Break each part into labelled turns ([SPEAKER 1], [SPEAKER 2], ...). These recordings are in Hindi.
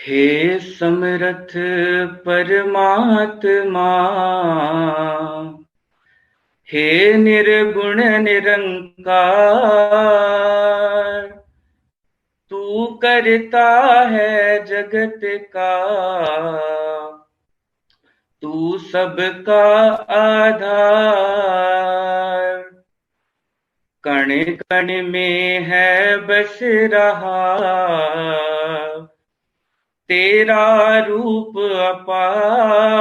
[SPEAKER 1] हे समरथ परमात्मा, हे निर्गुण निरंकार, तू करता है जगत का, तू सबका आधार। कण कण में है बस रहा तेरा रूप अपार।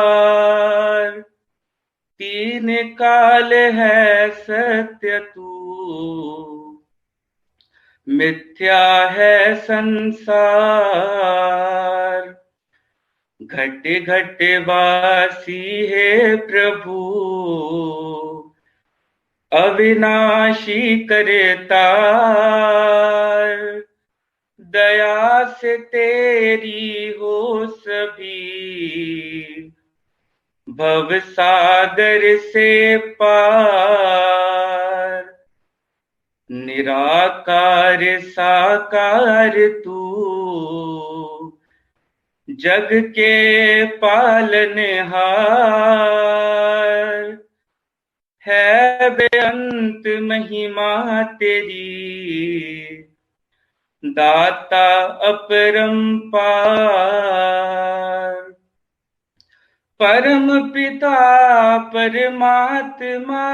[SPEAKER 1] तीन काल है सत्य तू, मिथ्या है संसार। घट घट वासी है प्रभु, अविनाशी करतार। दया से तेरी हो सभी, भव सागर से पार। निराकार साकार तू, जग के पालनहार। है बेअंत महिमा तेरी, दाता अपरंपार। परम पिता परमात्मा,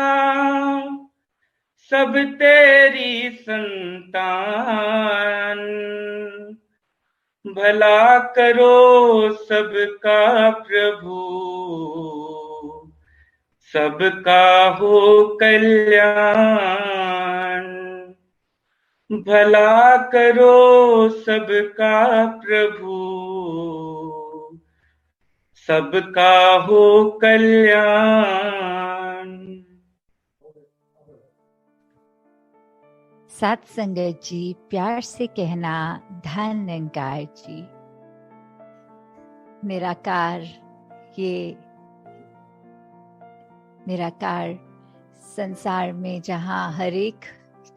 [SPEAKER 1] सब तेरी संतान। भला करो सबका प्रभु, सबका हो कल्याण। भला करो सबका प्रभु, सबका हो कल्याण।
[SPEAKER 2] सात संगत जी, प्यार से कहना धन निरंकार जी। निराकार, ये निराकार संसार में जहाँ हर एक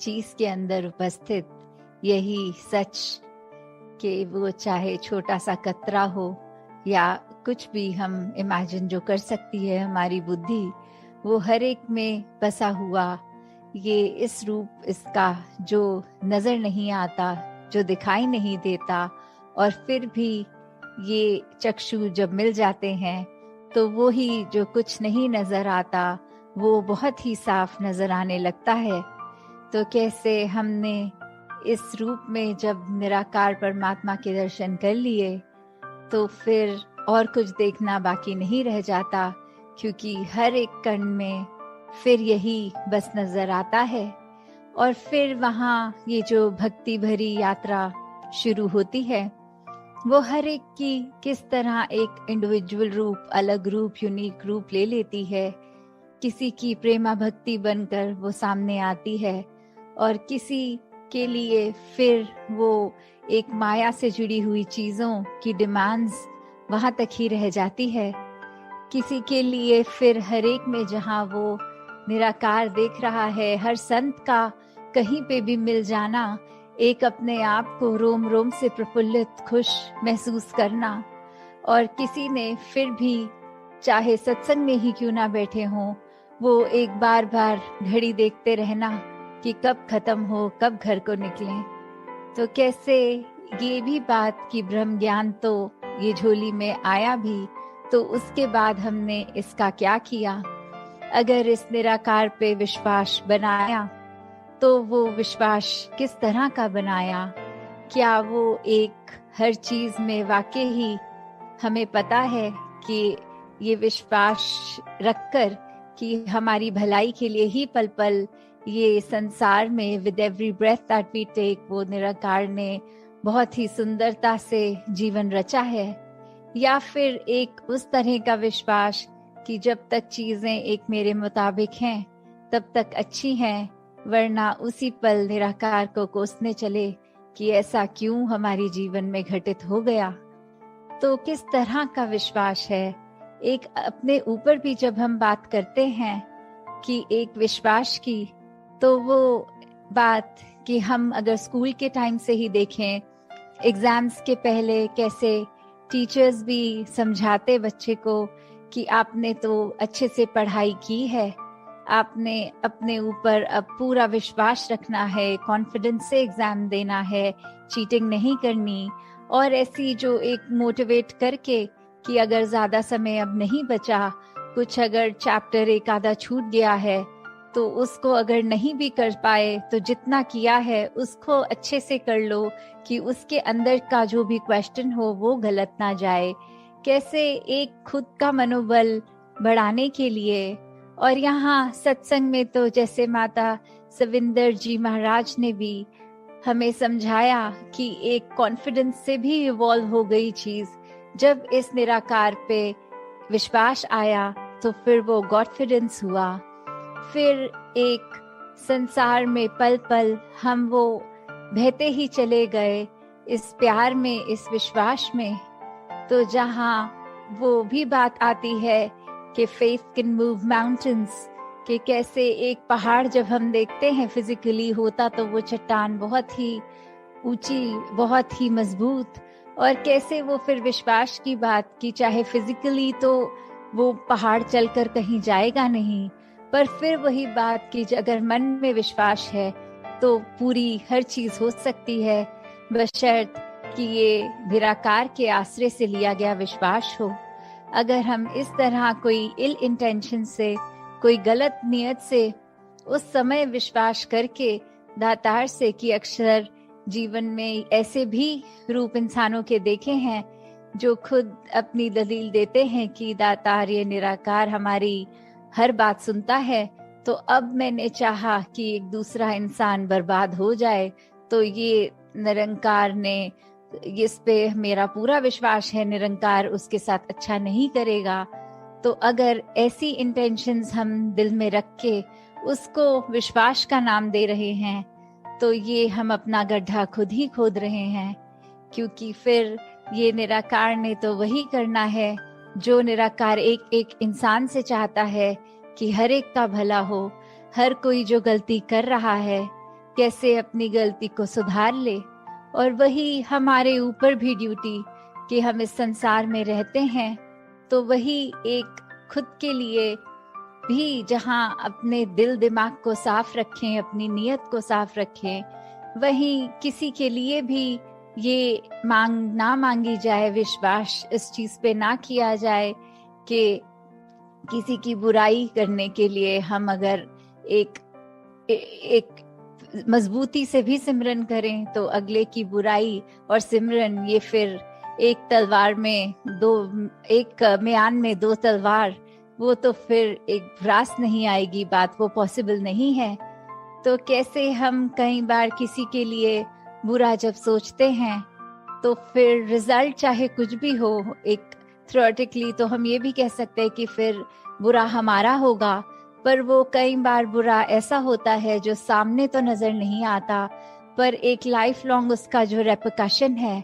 [SPEAKER 2] चीज के अंदर उपस्थित यही सच कि वो चाहे छोटा सा कतरा हो या कुछ भी हम इमेजिन जो कर सकती है हमारी बुद्धि, वो हर एक में बसा हुआ ये इस रूप इसका जो नजर नहीं आता, जो दिखाई नहीं देता, और फिर भी ये चक्षु जब मिल जाते हैं तो वो ही जो कुछ नहीं नजर आता वो बहुत ही साफ नजर आने लगता है। तो कैसे हमने इस रूप में जब निराकार परमात्मा के दर्शन कर लिए तो फिर और कुछ देखना बाकी नहीं रह जाता, क्योंकि हर एक कण में फिर यही बस नजर आता है। और फिर वहाँ ये जो भक्ति भरी यात्रा शुरू होती है, वो हर एक की किस तरह एक इंडिविजुअल रूप, अलग रूप, यूनिक रूप ले लेती है। किसी की प्रेमा भक्ति बनकर वो सामने आती है, और किसी के लिए फिर वो एक माया से जुड़ी हुई चीजों की डिमांड्स वहां तक ही रह जाती है। किसी के लिए फिर हर एक में जहां वो निराकार देख रहा है, हर संत का कहीं पे भी मिल जाना, एक अपने आप को रोम रोम से प्रफुल्लित, खुश महसूस करना। और किसी ने फिर भी चाहे सत्संग में ही क्यों ना बैठे हों, वो एक बार बार घड़ी देखते रहना कि कब खत्म हो, कब घर को निकलें। तो कैसे ये भी बात कि ब्रह्म ज्ञान तो ये झोली में आया भी, तो उसके बाद हमने इसका क्या किया। अगर इस निराकार पे विश्वास बनाया तो वो विश्वास किस तरह का बनाया। क्या वो एक हर चीज में वाकई ही हमें पता है कि ये विश्वास रखकर कि हमारी भलाई के लिए ही पल पल ये संसार में with every breath that we take वो निराकार ने बहुत ही सुंदरता से जीवन रचा है। या फिर एक उस तरह का विश्वास कि जब तक चीजें एक मेरे मुताबिक हैं तब तक अच्छी हैं, वरना उसी पल निराकार को कोसने चले कि ऐसा क्यों हमारे जीवन में घटित हो गया। तो किस तरह का विश्वास है। एक अपने ऊपर भी जब हम बात करते हैं कि एक विश्वास की, तो वो बात कि हम अगर स्कूल के टाइम से ही देखें, एग्जाम्स के पहले कैसे टीचर्स भी समझाते बच्चे को कि आपने तो अच्छे से पढ़ाई की है, आपने अपने ऊपर अब पूरा विश्वास रखना है, कॉन्फिडेंस से एग्जाम देना है, चीटिंग नहीं करनी, और ऐसी जो एक मोटिवेट करके कि अगर ज्यादा समय अब नहीं बचा, कुछ अगर चैप्टर एक आधा छूट गया है तो उसको अगर नहीं भी कर पाए तो जितना किया है उसको अच्छे से कर लो कि उसके अंदर का जो भी क्वेश्चन हो वो गलत ना जाए। कैसे एक खुद का मनोबल बढ़ाने के लिए, और यहाँ सत्संग में तो जैसे माता सविंदर जी महाराज ने भी हमें समझाया कि एक कॉन्फिडेंस से भी इवॉल्व हो गई चीज। जब इस निराकार पे विश्वास आया तो फिर वो गॉडफिडेंस हुआ। फिर एक संसार में पल पल हम वो बहते ही चले गए इस प्यार में, इस विश्वास में। तो जहाँ वो भी बात आती है कि फेथ कैन मूव माउंटेन्स, कि कैसे एक पहाड़ जब हम देखते हैं फिजिकली होता तो वो चट्टान बहुत ही ऊंची, बहुत ही मजबूत, और कैसे वो फिर विश्वास की बात की, चाहे फिजिकली तो वो पहाड़ चलकर कहीं जाएगा नहीं, पर फिर वही बात की अगर मन में विश्वास है तो पूरी हर चीज हो सकती है, बशर्त कि ये निराकार के आश्रय से लिया गया विश्वास हो। अगर हम इस तरह कोई इल इंटेंशन से, कोई गलत नियत से उस समय विश्वास करके दातार से, कि अक्सर जीवन में ऐसे भी रूप इंसानों के देखे हैं जो खुद अपनी दलील देते हैं कि दातार ये निराकार हमारी हर बात सुनता है, तो अब मैंने चाहा कि एक दूसरा इंसान बर्बाद हो जाए तो ये निरंकार ने, इस पे मेरा पूरा विश्वास है निरंकार उसके साथ अच्छा नहीं करेगा। तो अगर ऐसी इंटेंशंस हम दिल में रख के उसको विश्वास का नाम दे रहे हैं तो ये हम अपना गड्ढा खुद ही खोद रहे हैं, क्योंकि फिर ये निराकार ने तो वही करना है जो निराकार एक एक इंसान से चाहता है कि हर एक का भला हो। हर कोई जो गलती कर रहा है कैसे अपनी गलती को सुधार ले, और वही हमारे ऊपर भी ड्यूटी कि हम इस संसार में रहते हैं तो वही एक खुद के लिए भी जहाँ अपने दिल दिमाग को साफ रखें, अपनी नीयत को साफ रखें, वहीं किसी के लिए भी ये मांग ना मांगी जाए, विश्वास इस चीज पे ना किया जाए कि किसी की बुराई करने के लिए हम अगर एक मजबूती से भी सिमरन करें तो अगले की बुराई और सिमरन, ये फिर एक तलवार में दो, एक म्यान में दो तलवार, वो तो फिर एक रास नहीं आएगी, बात वो पॉसिबल नहीं है। तो कैसे हम कई बार किसी के लिए बुरा जब सोचते हैं तो फिर रिजल्ट चाहे कुछ भी हो, एक थ्योरेटिकली तो हम ये भी कह सकते हैं कि फिर बुरा हमारा होगा, पर वो कई बार बुरा ऐसा होता है जो सामने तो नजर नहीं आता, पर एक लाइफ लॉन्ग उसका जो रेपरकशन है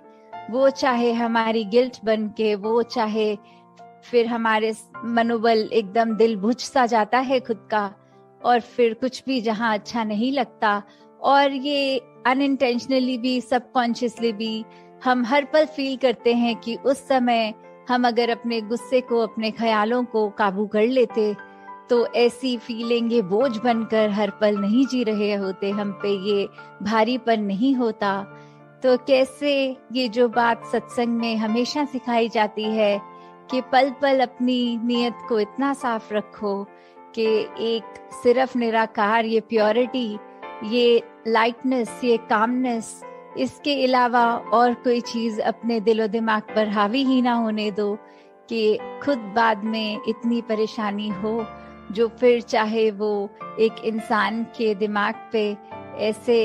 [SPEAKER 2] वो चाहे हमारी गिल्ट बन के, वो चाहे फिर हमारे मनोबल एकदम दिल बुझ सा जाता है खुद का, और फिर कुछ भी जहाँ अच्छा नहीं लगता, और ये अनइंटेंशनली भी, सबकॉन्शियसली भी हम हर पल फील करते हैं कि उस समय हम अगर अपने गुस्से को, अपने ख्यालों को काबू कर लेते तो ऐसी फीलिंग ये बोझ बनकर हर पल नहीं जी रहे होते, हम पे ये भारीपन नहीं होता। तो कैसे ये जो बात सत्संग में हमेशा सिखाई जाती है कि पल पल अपनी नीयत को इतना साफ रखो कि एक सिर्फ निराकार, ये प्योरिटी, ये लाइटनेस, ये कामनेस, इसके अलावा और कोई चीज अपने दिलो दिमाग पर हावी ही ना होने दो कि खुद बाद में इतनी परेशानी हो जो फिर चाहे वो एक इंसान के दिमाग पे ऐसे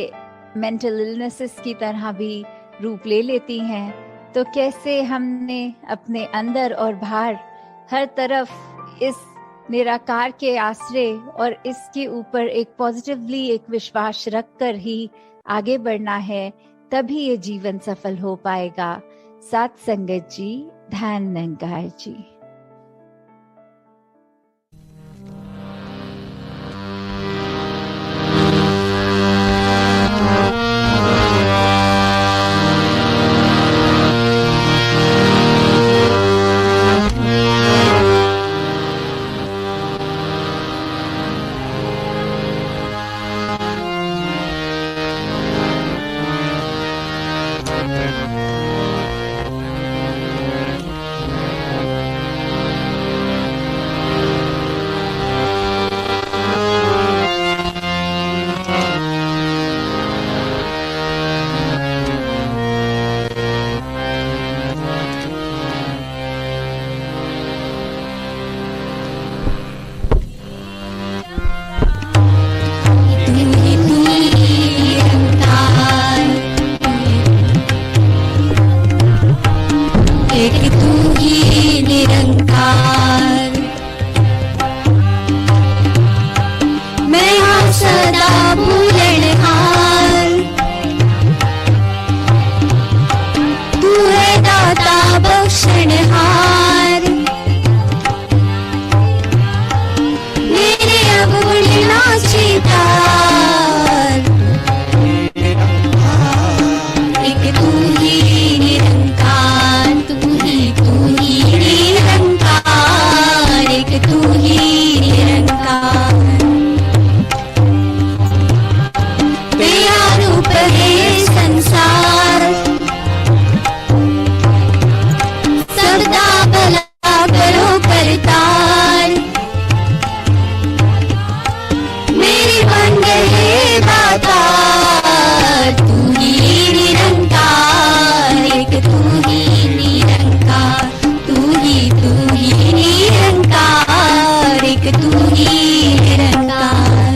[SPEAKER 2] मेंटल इलनेसेस की तरह भी रूप ले लेती हैं। तो कैसे हमने अपने अंदर और बाहर हर तरफ इस निराकार के आश्रय और इसके ऊपर एक पॉजिटिवली एक विश्वास रखकर ही आगे बढ़ना है, तभी ये जीवन सफल हो पाएगा। साथ संगत जी, ध्यान निरंकार जी।
[SPEAKER 3] एक तू ही निरंकार। मैं हाँ सदा भूलनहार, तू है दाता बख्शनहार। मेरे अवगुणनाची तार, एक तू ही निरंकार, तू ही निरंकार, एक तू ही निरंकार। तेरा रूप है संसार, सदा भला करो करतार। मेरे बन गए दातार, तू ही निरंकार, एक तू ही निरंकार, तू ही निरंकार, एक तू ही निरंकार।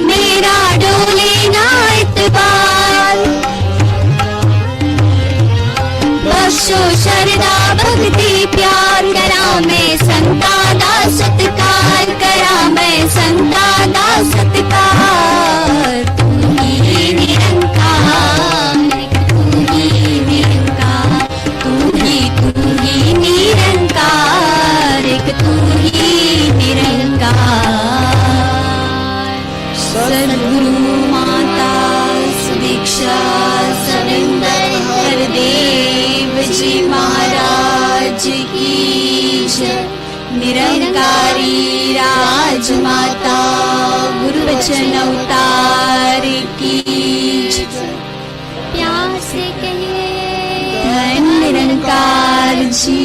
[SPEAKER 3] मेरा डोले ना इतबार, बख्शो शरदा भक्ति प्यार। करा मैं संता दा सत्कार, करा मैं संता दा सत्कार। तू ही निरंकार, तू ही निरंकार, तू ही निरंकार, एक तू ही निरंकार। सद्गुरु माता सुदीक्षा सविंदर हरदेव जी महाराज की जय। निरंकारी राजमाता गुरु वचन अवतार की जय। प्यार से कहिए धन निरंकार जी